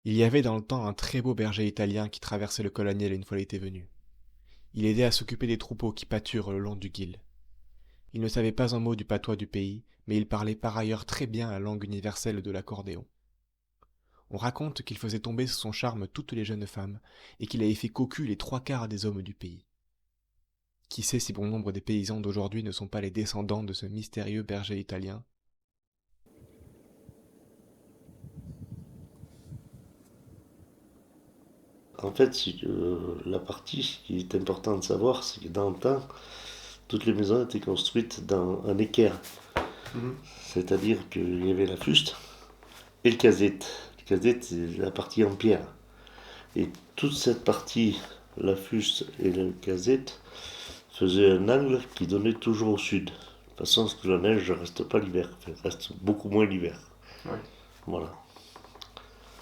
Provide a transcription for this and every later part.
Il y avait dans le temps un très beau berger italien qui traversait le colonial une fois l'été venu. Il aidait à s'occuper des troupeaux qui pâturent le long du Guil. Il ne savait pas un mot du patois du pays, mais il parlait par ailleurs très bien la langue universelle de l'accordéon. On raconte qu'il faisait tomber sous son charme toutes les jeunes femmes, et qu'il avait fait cocu les trois quarts des hommes du pays. Qui sait si bon nombre des paysans d'aujourd'hui ne sont pas les descendants de ce mystérieux berger italien. En fait, la partie, ce qui est important de savoir, c'est que dans le temps, toutes les maisons étaient construites dans un équerre. Mhm. C'est-à-dire qu'il y avait la fuste et le casette. Le casette, c'est la partie en pierre. Et toute cette partie, la fuste et le casette, faisaient un angle qui donnait toujours au sud. De toute façon, parce que la neige ne reste pas l'hiver, enfin, reste beaucoup moins l'hiver. Ouais. Voilà.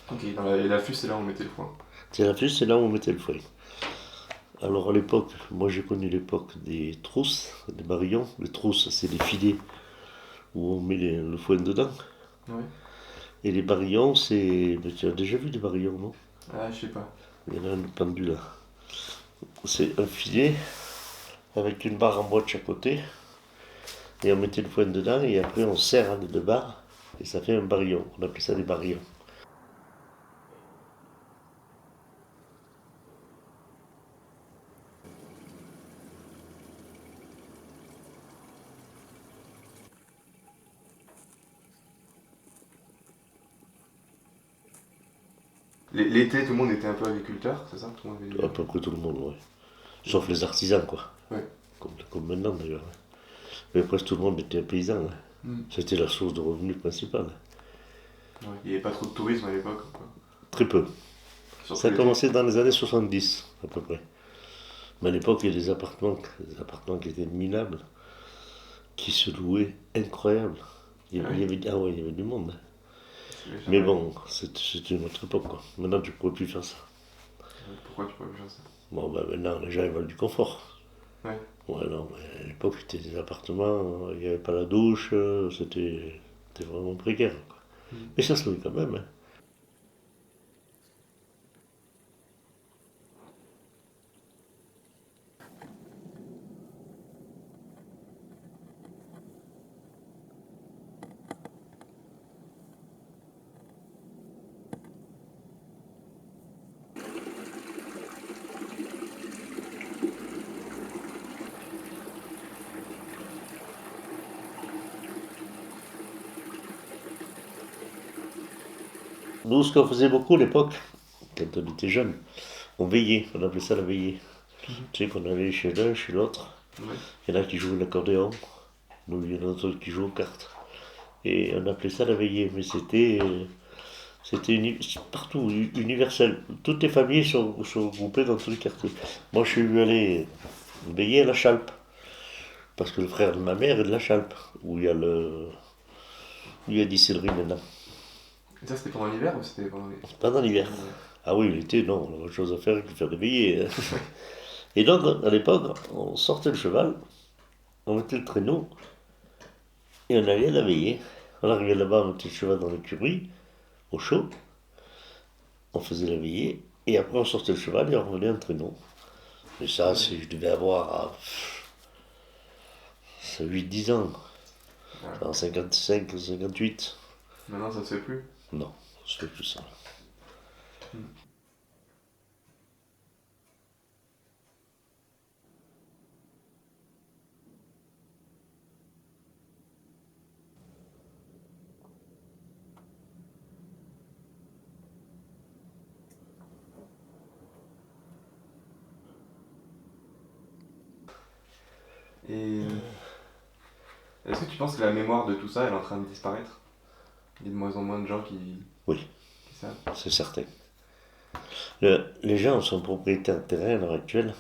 Ok, et la c'est là où on mettait le foin. C'est la fuste, c'est là où on mettait le foin. Alors à l'époque, moi j'ai connu l'époque des trousses, des barillons. Les trousses, c'est des filets où on met le foin dedans. Ouais. Et les barillons, c'est. Mais tu as déjà vu des barillons, non? Ah, je sais pas. Il y en a un pendu là. C'est un filet avec une barre en bois de chaque côté. Et on mettait le foin dedans et après on serre les deux barres. Et ça fait un barillon. On appelle ça des barillons. L'été, tout le monde était un peu agriculteur, c'est ça? Tout le monde À avait... peu près tout le monde, ouais. Sauf les artisans, quoi. Ouais. Comme maintenant d'ailleurs. Mais presque tout le monde était paysan. Hein. Mm. C'était la source de revenus principale. Ouais. Il n'y avait pas trop de tourisme à l'époque, quoi. Très peu. Surtout Ça a l'été. commencé dans les années 70, à peu près. Mais à l'époque, il y a des appartements qui étaient minables, qui se louaient incroyables. Ah oui? Ah ouais, il y avait du monde. Hein. J'avais Mais jamais... bon, c'était une autre époque, quoi. Maintenant, tu ne pourrais plus faire ça. Pourquoi tu pourrais plus faire ça? Bon, ben maintenant, les gens, ils veulent du confort. Ouais. Ouais, non, mais à l'époque, c'était des appartements, il n'y avait pas la douche, c'était vraiment précaire, quoi. Mm. Mais ça se louait quand même, hein. Nous, ce qu'on faisait beaucoup à l'époque, quand on était jeune, on veillait, on appelait ça la veillée. Mhm. Tu sais qu'on allait chez l'un, chez l'autre. Ouais. Il y en a qui jouaient l'accordéon, nous, il y en a d'autres qui jouaient aux cartes. Et on appelait ça la veillée, mais c'était partout, universel. Toutes les familles sont regroupées dans tous les quartiers. Moi, je suis allé veiller à la Chalpe, parce que le frère de ma mère est de la Chalpe, où il y a distillerie maintenant. Et ça, c'était pendant l'hiver ou c'était pendant les... Pendant l'hiver. pendant l'hiver. Ah oui, l'été, non, on a autre chose à faire que faire des veillées. Hein. Et donc, à l'époque, on sortait le cheval, on mettait le traîneau, et on allait à la veillée. On arrivait là-bas, on mettait le cheval dans l'écurie, au chaud, on faisait la veillée, et après on sortait le cheval et on revenait en traîneau. Et ça, Ouais. je devais avoir 8-10 ans, Ouais. en 55, 58. Maintenant, ça se fait plus. Non, je fais plus ça. Mm. Et est-ce que tu penses que la mémoire de tout ça, elle est en train de disparaître? Il y a de moins en moins de gens Oui, qui savent. c'est certain. Les gens sont propriétaires de terrain à l'heure actuelle,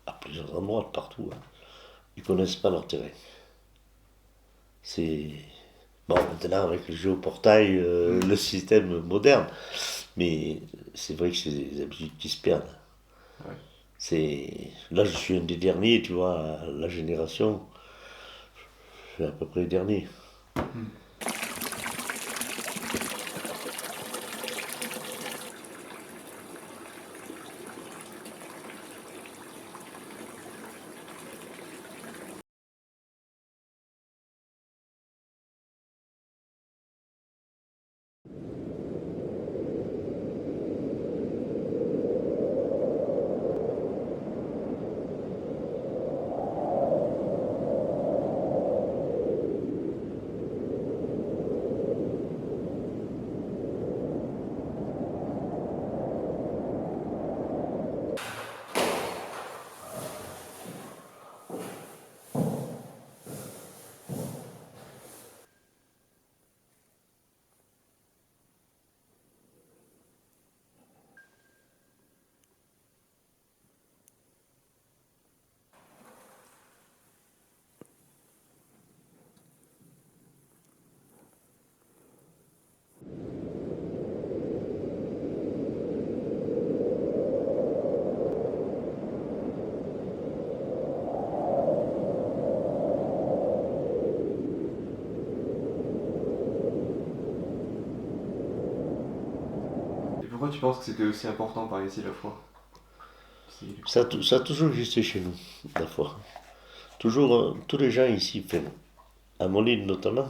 à plusieurs endroits, de partout. Hein. Ils connaissent pas leur terrain. C'est. Bon, maintenant, avec le géoportail, Mm. le système moderne, mais c'est vrai que c'est des habitudes qui se perdent. Ouais. Là, je suis un des derniers, tu vois, la génération, je suis à peu près le dernier. Mm. tu penses que c'était aussi important par ici la foi? Ça a toujours existé chez nous, la foi. Toujours, tous les gens ici, enfin, à mon île notamment,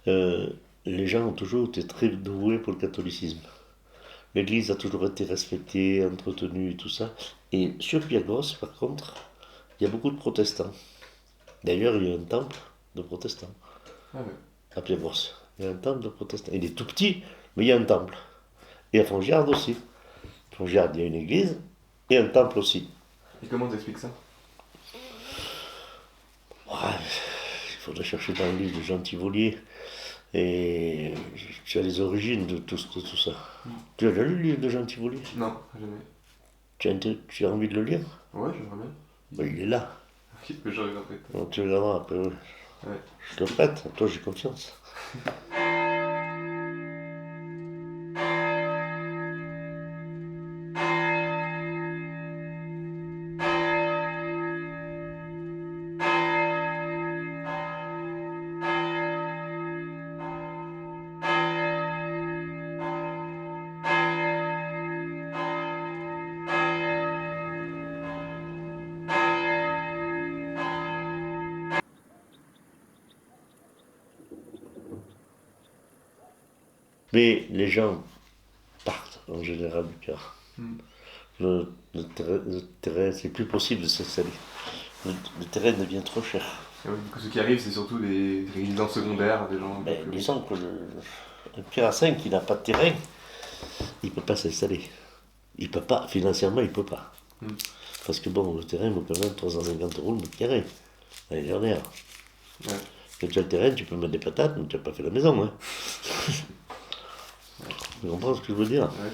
euh, les gens ont toujours été très doués pour le catholicisme. L'église a toujours été respectée, entretenue et tout ça. Et sur Piagos, par contre, il y a beaucoup de protestants. D'ailleurs, il y a un temple de protestants Ah ouais. à Piagos. Il y a un temple de protestants. Il est tout petit, mais il y a un temple. Et à Fongiarde aussi. À Fongiarde, il y a une église et un temple aussi. Et comment t'expliques ça? Ouais, il faudrait chercher dans le livre de Jean Tivolier. Et tu as les origines de tout ça. Tu as déjà lu le livre de Jean Tivolier? Non, jamais. Tu as envie de le lire? Ouais, j'aimerais bien. Ben, il est là. Ok, je regarderai. Donc, tu regarderas après. Ouais. Ouais. Je te le prête, toi j'ai confiance. Mais les gens partent en général du cœur. Hmm. Le terrain, c'est plus possible de s'installer. Le terrain devient trop cher. Et ouais, du coup, ce qui arrive, c'est surtout des résidences secondaires, des gens un peu Ben, plus riches. disons que un Pierre à 5 qui n'a pas de terrain, il ne peut pas s'installer. Il peut pas, financièrement, il ne peut pas. Hmm. Parce que bon, le terrain vaut quand même 350 euros le mètre carré. L'année dernière. Ouais. Quand tu as le terrain, tu peux mettre des patates, mais tu n'as pas fait la maison. Hein. Tu comprends ce que je veux dire? Ouais.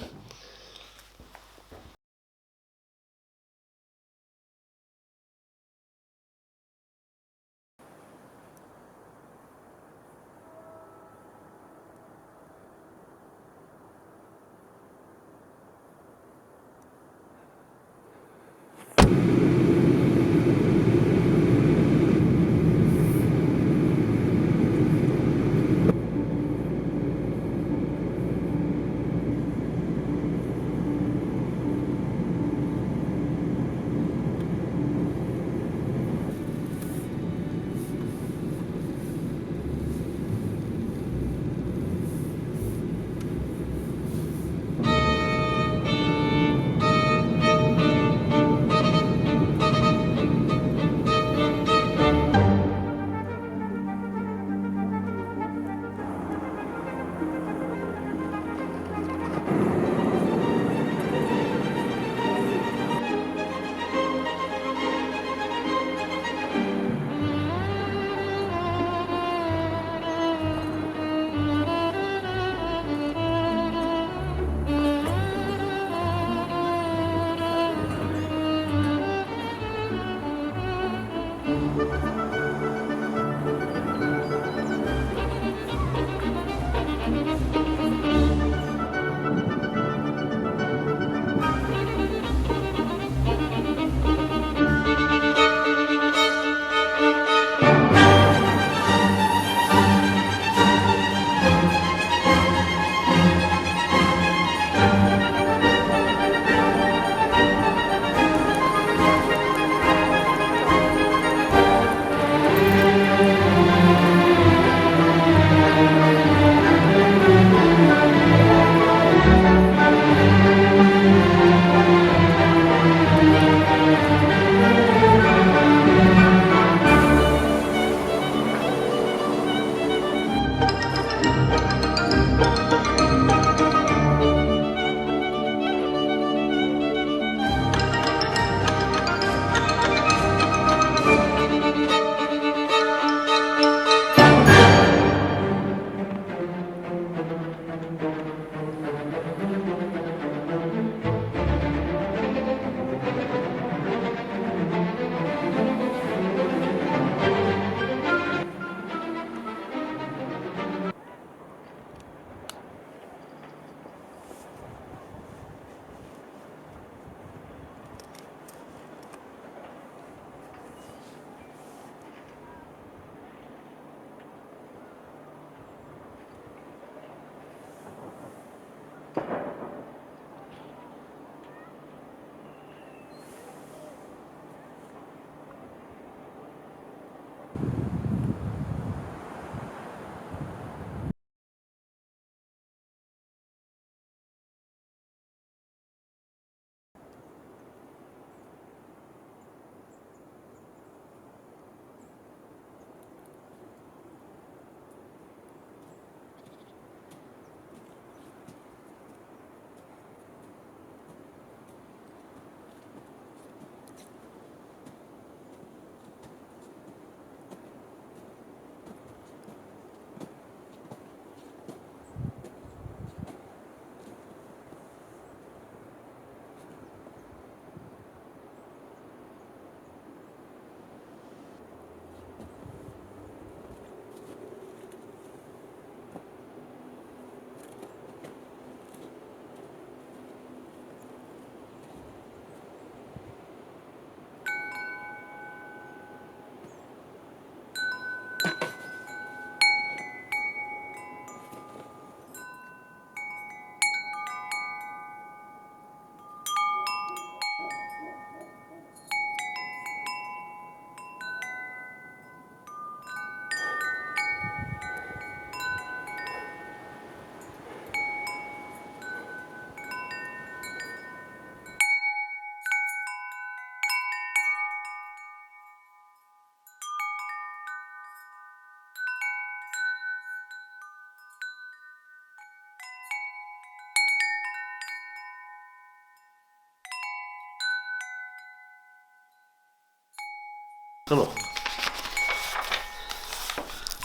Alors,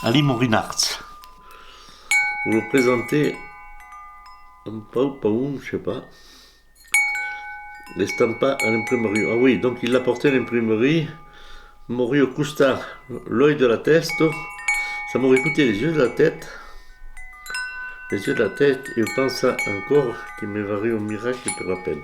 Ali Morinarts. Vous le présentez un paoum, je sais pas. L'estampa à l'imprimerie. Ah oui, donc il l'a porté à l'imprimerie. Morio Custa, l'œil de la tête. Ça m'aurait coûté les yeux de la tête. Les yeux de la tête, et je pense encore qu'il m'est varié au miracle de la peine.